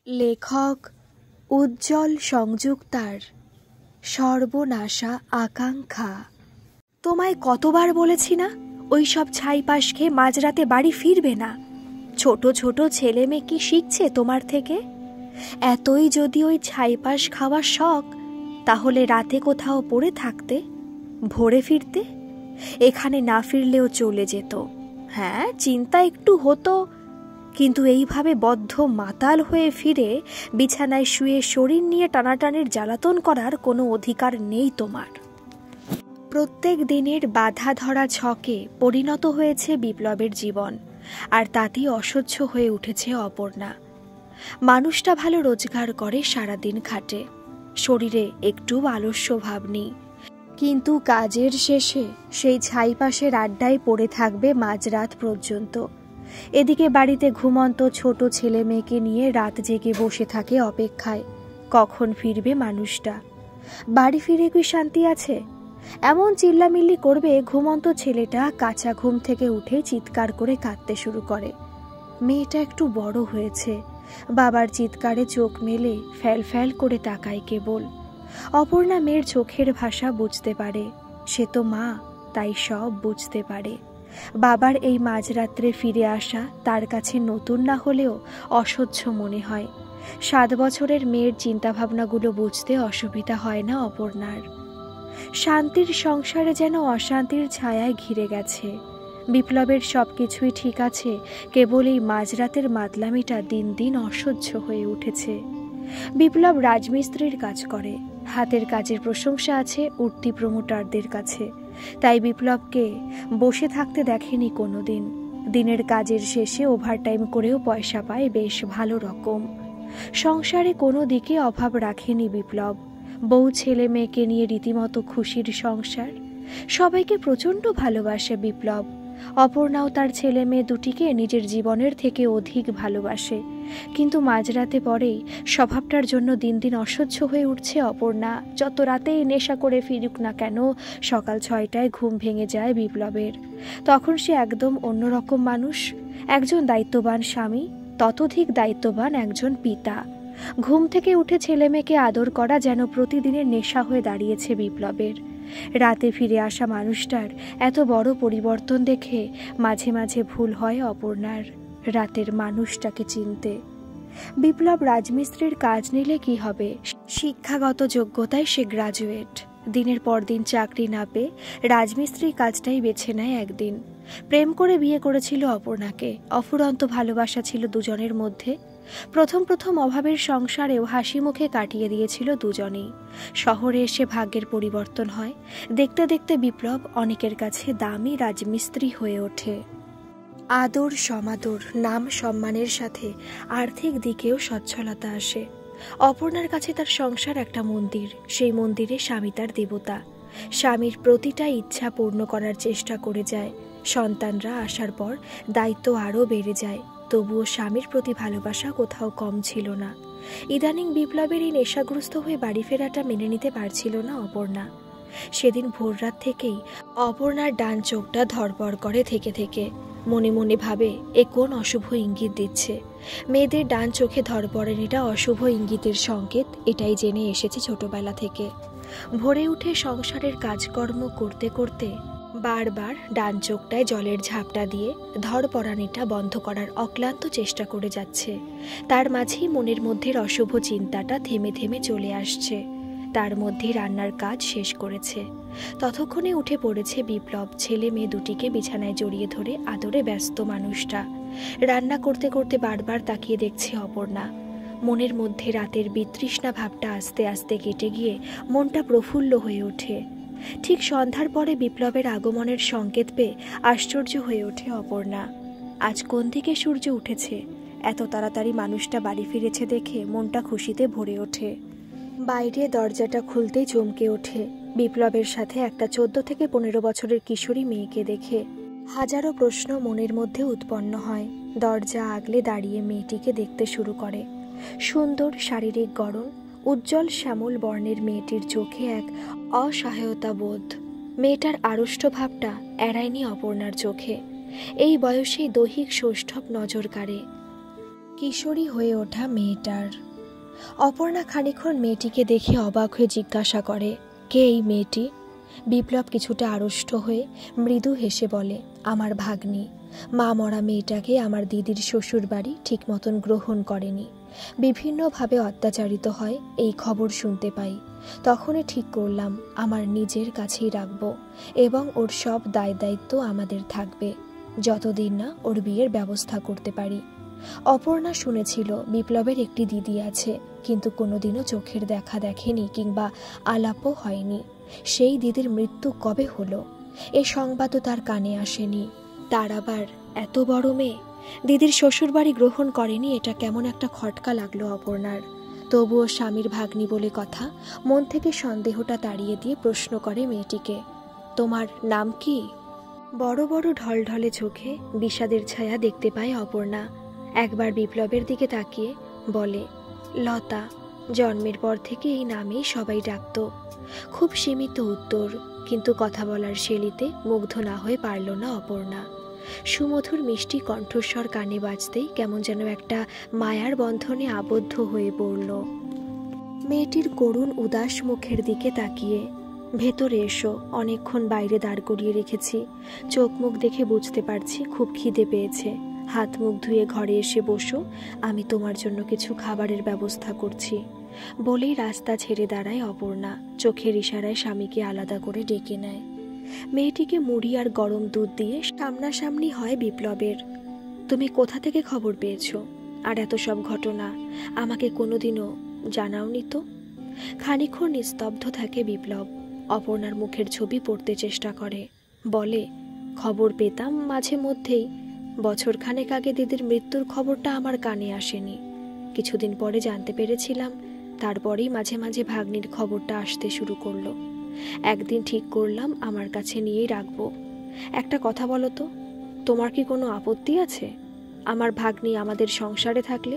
লেখক উজ্জ্বল সংযুক্তার সর্বনাশা আকাঙ্ক্ষা। তোমায় কতবার বলেছি না ওই সব ছাইপাশ খেয়ে মাঝরাতে বাড়ি ফিরবে না। ছোট ছোট ছেলে মেয়ে কি শিখছে তোমার থেকে? এতই যদি ওই ছাইপাশ খাওয়ার শখ, তাহলে রাতে কোথাও পড়ে থাকতে, ভোরে ফিরতে। এখানে না ফিরলেও চলে যেত। হ্যাঁ, চিন্তা একটু হতো, কিন্তু এইভাবে বদ্ধ মাতাল হয়ে ফিরে বিছানায় শুয়ে শরীর নিয়ে টানাটানির জ্বালাতন করার কোনো অধিকার নেই তোমার। প্রত্যেক দিনের বাধা ধরা ছকে পরিণত হয়েছে বিপ্লবের জীবন, আর তাতেই অসহ্য হয়ে উঠেছে অপর্ণা। মানুষটা ভালো রোজগার করে, সারাদিন খাটে, শরীরে একটু আলস্য ভাব নেই, কিন্তু কাজের শেষে সেই ছাইপাশের আড্ডায় পড়ে থাকবে মাঝরাত পর্যন্ত। এদিকে বাড়িতে ঘুমন্ত ছোট ছেলে মেয়েকে নিয়ে রাত জেগে বসে থাকে অপেক্ষায়, কখন ফিরবে মানুষটা। বাড়ি ফিরে কি শান্তি আছে? এমন চিল্লামিল্লি করবে, ঘুমন্ত ছেলেটা কাঁচা ঘুম থেকে উঠে চিৎকার করে কাঁদতে শুরু করে। মেয়েটা একটু বড় হয়েছে, বাবার চিৎকারে চোখ মেলে ফ্যাল ফ্যাল করে তাকায় কেবল। অপর্ণা মেয়ের চোখের ভাষা বুঝতে পারে, সে তো মা, তাই সব বুঝতে পারে। বাবার এই মাঝরাত্রে ফিরে আসা তার কাছে নতুন না হলেও অসহ্য মনে হয়। 7 বছরের মেয়ের চিন্তাভাবনাগুলো বুঝতে অসুবিধা হয় না অপর্ণার। শান্তির সংসারে যেন অশান্তির ছায়ায় ঘিরে গেছে। বিপ্লবের সবকিছুই ঠিক আছে, কেবল এই মাঝরাতের মাতলামিটা দিন দিন অসহ্য হয়ে উঠেছে। বিপ্লব রাজমিস্ত্রির কাজ করে, হাতের কাজের প্রশংসা আছে উঠতি প্রমোটারদের কাছে, তাই বিপ্লবকে বসে থাকতে দেখেনি কোনোদিন। দিনের কাজের শেষে ওভারটাইম করেও পয়সা পায় বেশ ভালো রকম। সংসারে কোনো দিকে অভাব রাখেনি বিপ্লব। বউ ছেলে মেয়েকে নিয়ে রীতিমতো খুশির সংসার। সবাইকে প্রচণ্ড ভালোবাসে বিপ্লব। অপর্ণাও তার ছেলে মেয়ে দুটিকে নিজের জীবনের থেকে অধিক ভালোবাসে, কিন্তু মাঝরাতে পরেই স্বভাবটার জন্য দিন দিন অসহ্য হয়ে উঠছে অপর্ণা। যত রাতেই নেশা করে ফিরুক না কেন, সকাল 6টায় ঘুম ভেঙে যায় বিপ্লবের। তখন সে একদম অন্যরকম মানুষ, একজন দায়িত্ববান স্বামী, ততোধিক দায়িত্ববান একজন পিতা। ঘুম থেকে উঠে ছেলে মেয়েকে আদর করা যেন প্রতিদিনের নেশা হয়ে দাঁড়িয়েছে বিপ্লবের। রাতে ফিরে আসা মানুষটার এত বড় পরিবর্তন দেখে মাঝে মাঝে ভুল হয় অপর্ণার রাতের মানুষটাকে চিনতে। বিপ্লব রাজমিস্ত্রির কাজ নিলে কি হবে? শিক্ষাগত যোগ্যতায় সে গ্রাজুয়েট। দিনের পর দিন চাকরি না পেয়ে রাজমিস্ত্রির কাজটাই বেছে নেয় একদিন। প্রেম করে বিয়ে করেছিল অপর্ণাকে, অফুরন্ত ভালোবাসা ছিল দুজনের মধ্যে। প্রথম প্রথম অভাবের সংসারেও হাসি মুখে কাটিয়ে দিয়েছিল দুজনেই। শহরে এসে ভাগ্যের পরিবর্তন হয়। দেখতে দেখতে বিপ্লব অনেকের কাছে দামি রাজমিস্ত্রি হয়ে ওঠে। আদর সমাদর, নাম সম্মানের সাথে আর্থিক দিকেও সচ্ছলতা আসে। অপর্ণার কাছে তার সংসার একটা মন্দির, সেই মন্দিরে স্বামী তার দেবতা। স্বামীর প্রতিটা ইচ্ছা পূর্ণ করার চেষ্টা করে যায়। সন্তানরা আসার পর দায়িত্ব আরও বেড়ে যায়, তবুও স্বামীর প্রতি ভালোবাসা কোথাও কম ছিল না। ইদানিং বিপ্লবের এই নেশাগ্রস্ত হয়ে বাড়ি ফেরাটা মেনে নিতে পারছিল না অপর্ণা। সেদিন ভোররাত থেকেই অপর্ণার ডান চোখটা ধড়পড় করে থেকে থেকে। মনে মনে ভাবে, এ কোন অশুভ ইঙ্গিত দিচ্ছে। মেয়েদের ডান চোখে ধড়পড়ানিটা অশুভ ইঙ্গিতের সংকেত, এটাই জেনে এসেছে ছোটবেলা থেকে। ভোরে উঠে সংসারের কাজকর্ম করতে করতে বারবার ডান চোখটায় জলের ঝাপটা দিয়ে ধড়পড়ানিটা বন্ধ করার অক্লান্ত চেষ্টা করে যাচ্ছে। তার মাঝেই মনের মধ্যে অশুভ চিন্তাটা থেমে থেমে চলে আসছে। তার মধ্যে রান্নার কাজ শেষ করেছে। ততক্ষণে উঠে পড়েছে বিপ্লব। ছেলে মেয়ে দুটিকে বিছানায় জড়িয়ে ধরে আদরে ব্যস্ত মানুষটা রান্না করতে করতে বারবার তাকিয়ে দেখছে অপর্ণা। মনের মধ্যে রাতের বিতৃষ্ণা ভাবটা আস্তে আস্তে কেটে গিয়ে মনটা প্রফুল্ল হয়ে ওঠে। ঠিক সন্ধ্যার পরে বিপ্লবের আগমনের সংকেত পেয়ে আশ্চর্য হয়ে ওঠে অপর্ণা। আজ কোন দিকে সূর্য উঠেছে? এত তাড়াতাড়ি মানুষটা বাড়ি ফিরেছে দেখে মনটা খুশিতে ভরে ওঠে। বাইরে দরজাটা খুলতেই চমকে ওঠে বিপ্লবের সাথে একটা 14 থেকে 15 বছরের কিশোরী মেয়েকে দেখে। হাজারো প্রশ্ন মনের মধ্যে উৎপন্ন হয়। দরজা আগলে দাঁড়িয়ে মেয়েটিকে দেখতে শুরু করে। সুন্দর শারীরিক গড়ন, উজ্জ্বল শ্যামল বর্ণের মেয়েটির চোখে এক অসহায়তা বোধ। মেয়েটার আড়ষ্ট ভাবটা এড়ায়নি অপর্ণার চোখে। এই বয়সেই দৈহিক সৌষ্ঠব নজর কাড়ে। কিশোরী হয়ে ওঠা মেয়েটার। অপর্ণা খানিকক্ষণ মেয়েটিকে দেখে অবাক হয়ে জিজ্ঞাসা করে, কে এই মেয়েটি? বিপ্লব কিছুটা আড়ষ্ট হয়ে মৃদু হেসে বলে, আমার ভাগ্নি। মা মরা মেয়েটাকে আমার দিদির শ্বশুর বাড়ি ঠিক মতন গ্রহণ করেনি, বিভিন্নভাবে অত্যাচারিত হয়, এই খবর শুনতে পাই। তখনই ঠিক করলাম আমার নিজের কাছেই রাখবো এবং ওর সব দায় দায়িত্ব আমাদের থাকবে, যতদিন না ওর বিয়ের ব্যবস্থা করতে পারি। অপর্ণা শুনেছিল বিপ্লবের একটি দিদি আছে, কিন্তু কোনোদিনও চোখের দেখা দেখেনি কিংবা আলাপও হয়নি। সেই দিদির মৃত্যু কবে হলো এ সংবাদও তার কানে আসেনি। তার আবার এত বড় মেয়ে দিদির শ্বশুরবাড়ি গ্রহণ করেনি, এটা কেমন একটা খটকা লাগলো অপর্ণার। তবুও স্বামীর ভাগ্নি বলে কথা, মন থেকে সন্দেহটা তাড়িয়ে দিয়ে প্রশ্ন করে মেয়েটিকে, তোমার নাম কি? বড় বড় ঢলঢলে চোখে বিষাদের ছায়া দেখতে পায় অপর্ণা। একবার বিপ্লবের দিকে তাকিয়ে বলে, লতা। জন্মের পর থেকে এই নামেই সবাই ডাকত। খুব সীমিত উত্তর, কিন্তু কথা বলার শৈলীতে মুগ্ধ না হয়ে পারল না অপর্ণা। সুমধুর মিষ্টি কণ্ঠস্বর কানে বাজতেই কেমন যেন একটা মায়ার বন্ধনে আবদ্ধ হয়ে পড়ল। মেয়েটির করুণ উদাস মুখের দিকে তাকিয়ে, ভেতরে এসো, অনেকক্ষণ বাইরে দাঁড় করিয়ে রেখেছি, চোখ মুখ দেখে বুঝতে পারছি খুব খিদে পেয়েছে, হাত মুখ ধুয়ে ঘরে এসে বসো, আমি তোমার জন্য কিছু খাবারের ব্যবস্থা করছি। বলেই রাস্তা ছেড়ে দাঁড়ায় অপর্ণা, চোখের ইশারায় স্বামীকে আলাদা করে ডেকে নেয়। মেয়েটিকে মুড়ি আর গরম দুধ দিয়ে সামনাসামনি হয় বিপ্লবের। তুমি কোথা থেকে খবর পেয়েছো? আর এত সব ঘটনা আমাকে কোনোদিনও জানাওনি তো? খানিকক্ষণ নিস্তব্ধ থাকে বিপ্লব, অপর্ণার মুখের ছবি পড়তে চেষ্টা করে। বলে, খবর পেতাম মাঝে মধ্যেই, বছরখানেক আগে দিদির মৃত্যুর খবরটা আমার কানে আসেনি, কিছুদিন পরে জানতে পেরেছিলাম, তারপরেই মাঝে মাঝে ভাগ্নির খবরটা আসতে শুরু করলো। একদিন ঠিক করলাম আমার কাছে নিয়েই রাখবো। একটা কথা বলো তো, তোমার কি কোনো আপত্তি আছে আমার ভাগ্নি আমাদের সংসারে থাকলে?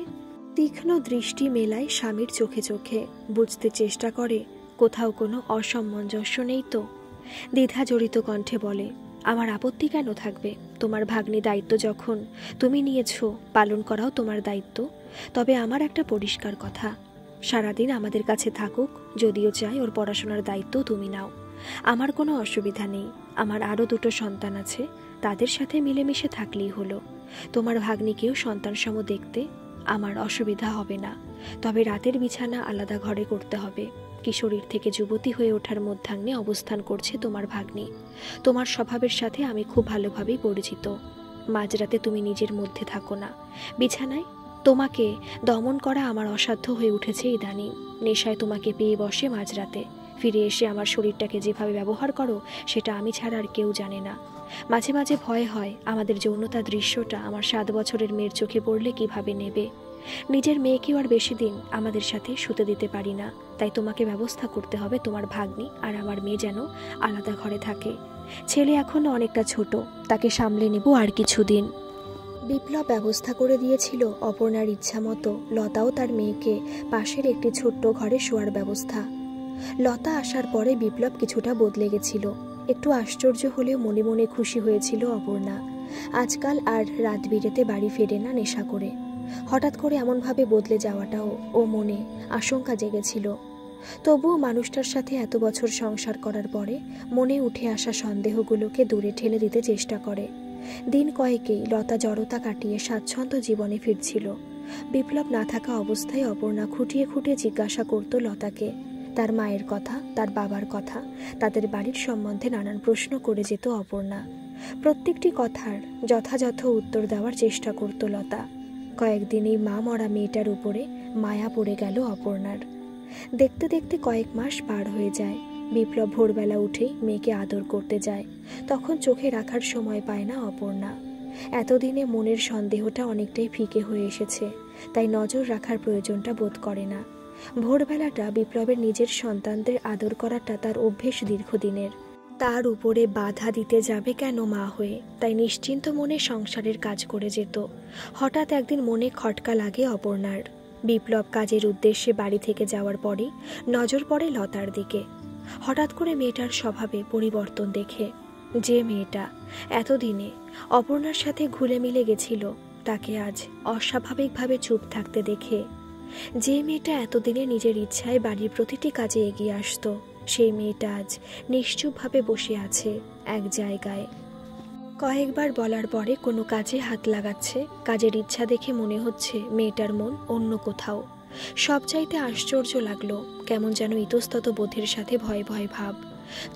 তীক্ষ্ণ দৃষ্টি মেলায় স্বামীর চোখে চোখে, বুঝতে চেষ্টা করে কোথাও কোনো অসামঞ্জস্য নেই তো। দ্বিধা জড়িত কণ্ঠে বলে, আমার আপত্তি কেন থাকবে? তোমার ভাগ্নি দায়িত্ব যখন তুমি নিয়েছো, পালন করাও তোমার দায়িত্ব। তবে আমার একটা পরিষ্কার কথা, সারাদিন আমাদের কাছে থাকুক, যদিও চাই ওর পড়াশোনার দায়িত্ব তুমি নাও। আমার কোনো অসুবিধা নেই, আমার আরও দুটো সন্তান আছে, তাদের সাথে মিলেমিশে থাকলেই হলো। তোমার ভাগ্নিকেও সন্তানসম দেখতে আমার অসুবিধা হবে না, তবে রাতের বিছানা আলাদা ঘরে করতে হবে। কিশোরীর থেকে যুবতী হয়ে ওঠার মধ্যাহ্নে অবস্থান করছে তোমার ভাগ্নি। তোমার স্বভাবের সাথে আমি খুব ভালোভাবেই পরিচিত। মাঝরাতে তুমি নিজের মধ্যে থাকো না, বিছানায় তোমাকে দমন করা আমার অসাধ্য হয়ে উঠেছে ইদানিং। নেশায় তোমাকে পেয়ে বসে মাঝরাতে, ফিরে এসে আমার শরীরটাকে যেভাবে ব্যবহার করো সেটা আমি ছাড়া আর কেউ জানে না। মাঝে মাঝে ভয় হয় আমাদের যৌনতা দৃশ্যটা আমার 7 বছরের মেয়ের চোখে পড়লে কিভাবে নেবে। নিজের মেয়েকেও আর বেশি দিন আমাদের সাথে শুতে দিতে পারি না, তাই তোমাকে ব্যবস্থা করতে হবে তোমার ভাগ্নি আর আমার মেয়ে যেন আলাদা ঘরে থাকে। ছেলে এখনো অনেকটা ছোট, তাকে সামলে নেব আর কিছুদিন। বিপ্লব ব্যবস্থা করে দিয়েছিল অপর্ণার ইচ্ছা মতো লতাও তার মেয়েকে পাশের একটি ছোট্ট ঘরে শোয়ার ব্যবস্থা। লতা আসার পরে বিপ্লব কিছুটা বদলে গেছিল, একটু আশ্চর্য হলেও মনে মনে খুশি হয়েছিল অপর্ণা। আজকাল আর রাত বিরেতে বাড়ি ফেরে না নেশা করে। হঠাৎ করে এমনভাবে বদলে যাওয়াটাও ও মনে আশঙ্কা জেগেছিল। তবুও মানুষটার সাথে এত বছর সংসার করার পরে মনে উঠে আসা সন্দেহগুলোকে দূরে ঠেলে দিতে চেষ্টা করে। দিন কয়েকেই লতা জড়তা কাটিয়ে স্বাচ্ছন্দ্য জীবনে ফিরছিল। বিপ্লব না থাকা অবস্থায় অপর্ণা খুঁটিয়ে খুঁটিয়ে জিজ্ঞাসা করত লতাকে, তার মায়ের কথা, তার বাবার কথা, তাদের বাড়ির সম্বন্ধে নানান প্রশ্ন করে যেত অপর্ণা। প্রত্যেকটি কথার যথাযথ উত্তর দেওয়ার চেষ্টা করত লতা। কয়েকদিন এই মা মরা মেয়েটার উপরে মায়া পড়ে গেল অপর্ণার। দেখতে দেখতে কয়েক মাস পার হয়ে যায়। বিপ্লব ভোরবেলা উঠেই মেয়েকে আদর করতে যায়, তখন চোখে রাখার সময় পায় না অপর্ণা। এতদিনে মনের সন্দেহটা অনেকটাই ফিকে হয়ে এসেছে, তাই নজর রাখার প্রয়োজনটা বোধ করে না। ভোরবেলাটা বিপ্লবের নিজের সন্তানদের আদর করাটা তার অভ্যেস দীর্ঘদিনের, তার উপরে বাধা দিতে যাবে কেন মা হয়ে, তাই নিশ্চিন্ত মনে সংসারের কাজ করে যেত। হঠাৎ একদিন মনে খটকা লাগে অপর্ণার। বিপ্লব কাজের উদ্দেশ্যে বাড়ি থেকে যাওয়ার পরেই নজর পড়ে লতার দিকে। হঠাৎ করে মেয়েটার স্বভাবে পরিবর্তন দেখে, যে মেয়েটা এতদিনে অপর্ণার সাথে ঘুলে মিলে গেছিল তাকে আজ অস্বাভাবিকভাবে চুপ থাকতে দেখে। যে মেয়েটা এতদিনে নিজের ইচ্ছায় বাড়ির প্রতিটি কাজে এগিয়ে আসতো, সেই মেয়েটা আজ নিশ্চুপভাবে বসে আছে এক জায়গায়। কয়েকবার বলার পরে কোনো কাজে হাত লাগাচ্ছে। কাজের ইচ্ছা দেখে মনে হচ্ছে মেয়েটার মন অন্য কোথাও। সবচাইতে আশ্চর্য লাগলো, কেমন যেন ইতস্তত বোধের সাথে ভয় ভয় ভাব।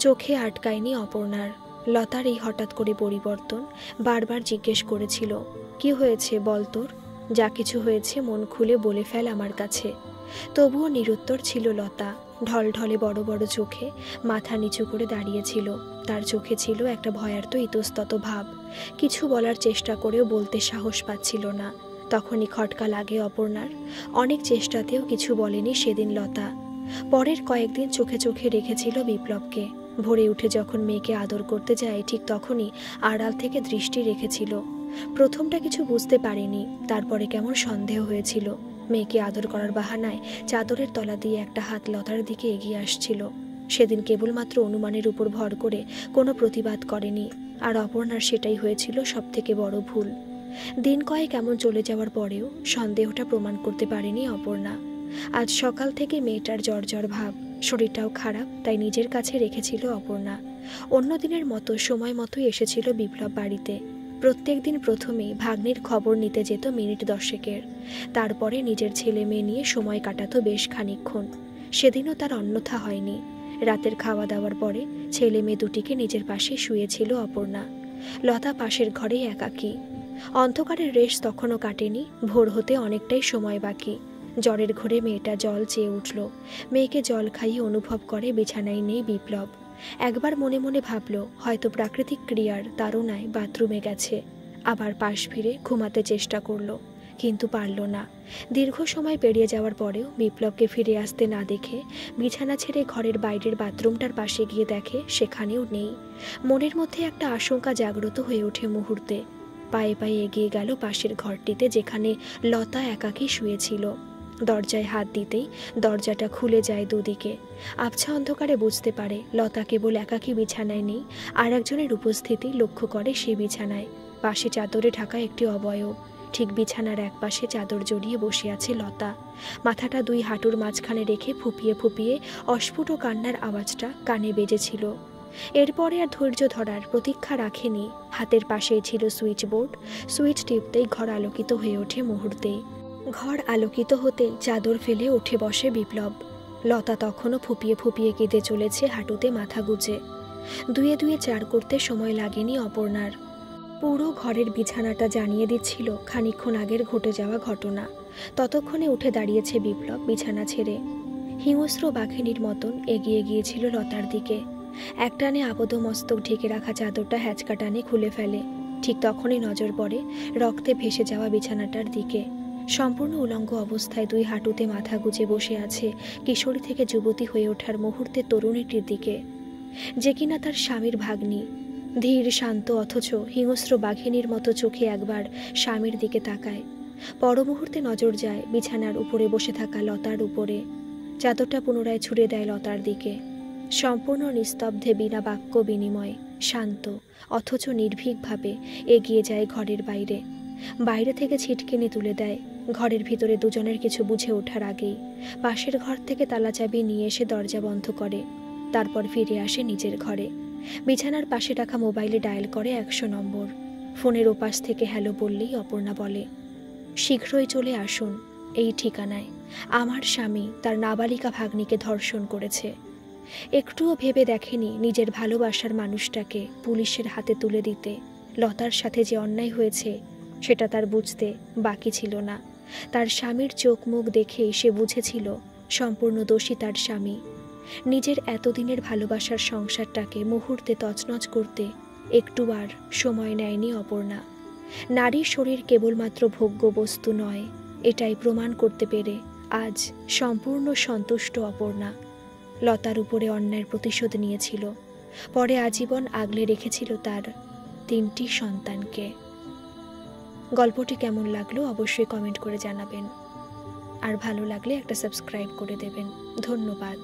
চোখে আটকায়নি অপর্ণার। লতার এই হঠাৎ করে পরিবর্তন। বারবার জিজ্ঞেস করেছিল, কি হয়েছে বল তোর? যা কিছু হয়েছে মন খুলে বলে ফেল আমার কাছে। তবুও নিরুত্তর ছিল লতা। ঢলঢলে বড় বড় চোখে মাথা নিচু করে দাঁড়িয়েছিল। তার চোখে ছিল একটা ভয়ার্ত ইতস্তত ভাব। কিছু বলার চেষ্টা করেও বলতে সাহস পাচ্ছিল না। তখনই খটকা লাগে অপর্ণার। অনেক চেষ্টাতেও কিছু বলেনি সেদিন লতা। পরের কয়েকদিন চোখে চোখে রেখেছিল বিপ্লবকে। ভোরে উঠে যখন মেয়েকে আদর করতে যায়, ঠিক তখনই আড়াল থেকে দৃষ্টি রেখেছিল। প্রথমটা কিছু বুঝতে পারেনি, তারপরে কেমন সন্দেহ হয়েছিল। মেয়েকে আদর করার বাহানায় চাদরের তলা দিয়ে একটা হাত লতার দিকে এগিয়ে আসছিল। সেদিন কেবলমাত্র অনুমানের উপর ভর করে কোনো প্রতিবাদ করেনি। আর অপর্ণার সেটাই হয়েছিল সবথেকে বড় ভুল। দিন কয়েক এমন চলে যাওয়ার পরেও সন্দেহটা প্রমাণ করতে পারেনি অপর্ণা। আজ সকাল থেকে মেয়েটার জ্বর জ্বর ভাব, শরীরটাও খারাপ, তাই নিজের কাছে রেখেছিল অপর্ণা। অন্য দিনের মতো সময় মতোই এসেছিল বিপ্লব বাড়িতে। প্রত্যেক দিন প্রথমেই ভাগ্নির খবর নিতে যেত মিনিট 10-এর। তারপরে নিজের ছেলে মেয়ে নিয়ে সময় কাটাতো বেশ খানিকক্ষণ। সেদিনও তার অন্যথা হয়নি। রাতের খাওয়া দাওয়ার পরে ছেলে মেয়ে দুটিকে নিজের পাশে শুয়েছিল অপর্ণা। লতা পাশের ঘরে একাকী। অন্ধকারের রেশ তখনও কাটেনি। ভোর হতে অনেকটাই সময় বাকি। জ্বরের ঘোরে মেয়েটা জল চেয়ে উঠল। মেয়েকে জল খাইয়ে অনুভব করে বিছানায় নেই বিপ্লব। একবার মনে মনে ভাবল, হয়তো প্রাকৃতিক ক্রিয়ার তাড়নায় বাথরুমে গেছে। আবার পাশ ফিরে ঘুমাতে চেষ্টা করলো, কিন্তু পারল না। দীর্ঘ সময় পেরিয়ে যাওয়ার পরেও বিপ্লবকে ফিরে আসতে না দেখে বিছানা ছেড়ে ঘরের বাইরের বাথরুমটার পাশে গিয়ে দেখে সেখানেও নেই। মনের মধ্যে একটা আশঙ্কা জাগ্রত হয়ে ওঠে মুহূর্তে। পায়ে পায়ে এগিয়ে গেল পাশের ঘরটিতে, যেখানে লতা একাকী শুয়েছিল। দরজায় হাত দিতেই দরজাটা খুলে যায় দুদিকে। আবছা অন্ধকারে বুঝতে পারে লতা কেবল একাকী বিছানায় নেই, আর একজনের উপস্থিতি লক্ষ্য করে সেই বিছানায়। পাশে চাদরে ঢাকা একটি অবয়ব। ঠিক বিছানার এক পাশে চাদর জড়িয়ে বসে আছে লতা। মাথাটা দুই হাঁটুর মাঝখানে রেখে ফুপিয়ে ফুপিয়ে অস্ফুট কান্নার আওয়াজটা কানে বেজেছিল। এরপরে আর ধৈর্য ধরার প্রতীক্ষা রাখেনি। হাতের পাশেই ছিল সুইচ বোর্ড। সুইচ টিপতেই ঘর আলোকিত হয়ে ওঠে মুহূর্তেই। ঘর আলোকিত হতেই চাদর ফেলে উঠে বসে বিপ্লব। লতা তখনও ফুপিয়ে ফুপিয়ে কেঁদে চলেছে, হাঁটুতে মাথা গুজে। দুয়ে দুয়ে চার করতে সময় লাগেনি অপর্ণার। পুরো ঘরের বিছানাটা জানিয়ে দিচ্ছিল খানিকক্ষণ আগের ঘটে যাওয়া ঘটনা। ততক্ষণে উঠে দাঁড়িয়েছে বিপ্লব বিছানা ছেড়ে। হিংস্র বাঘিনীর মতন এগিয়ে গিয়েছিল লতার দিকে। একটানে আবদ্ধ মস্তক ঢেকে রাখা চাদরটা হ্যাচকা টানে খুলে ফেলে। ঠিক তখনই নজর পড়ে রক্তে ভেসে যাওয়া বিছানাটার দিকে। সম্পূর্ণ উলঙ্গ অবস্থায় দুই হাঁটুতে মাথা গুজে বসে আছে কিশোরী থেকে যুবতী হয়ে ওঠার মুহূর্তে তরুণীটির দিকে, যে কিনা তার স্বামীর ভাগ্নি। ধীর শান্ত অথচ হিংস্র বাঘিনীর মতো চোখে একবার স্বামীর দিকে তাকায়। পর মুহূর্তে নজর যায় বিছানার উপরে বসে থাকা লতার উপরে। চাদরটা পুনরায় ছুড়ে দেয় লতার দিকে। সম্পূর্ণ নিস্তব্ধে, বিনা বাক্য বিনিময়, শান্ত অথচ নির্ভীকভাবে এগিয়ে যায় ঘরের বাইরে। বাইরে থেকে ছিটকিনি তুলে দেয়। ঘরের ভিতরে দুজনের কিছু বুঝে ওঠার আগেই পাশের ঘর থেকে তালা চাবি নিয়ে এসে দরজা বন্ধ করে। তারপর ফিরে আসে নিজের ঘরে। বিছানার পাশে রাখা মোবাইলে ডায়াল করে 100 নম্বর। ফোনের ওপাশ থেকে হ্যালো বললেই অপর্ণা বলে, শীঘ্রই চলে আসুন এই ঠিকানায়। আমার স্বামী তার নাবালিকা ভাগ্নিকে ধর্ষণ করেছে। একটুও ভেবে দেখেনি নিজের ভালোবাসার মানুষটাকে পুলিশের হাতে তুলে দিতে। লতার সাথে যে অন্যায় হয়েছে সেটা তার বুঝতে বাকি ছিল না। তার স্বামীর চোখ মুখ দেখেই সে বুঝেছিল সম্পূর্ণ দোষী তার স্বামী। নিজের এতদিনের ভালোবাসার সংসারটাকে মুহূর্তে তছনছ করতে একটুবার সময় নেয়নি অপর্ণা। নারীর শরীর কেবলমাত্র ভোগ্য বস্তু নয়, এটাই প্রমাণ করতে পেরে আজ সম্পূর্ণ সন্তুষ্ট অপর্ণা। লতার উপরে অন্যায়ের প্রতিশোধ নিয়েছিল, পরে আজীবন আগলে রেখেছিল তার 3টি সন্তানকে। গল্পটি কেমন লাগলো অবশ্যই কমেন্ট করে জানাবেন, আর ভালো লাগলে একটা সাবস্ক্রাইব করে দেবেন। ধন্যবাদ।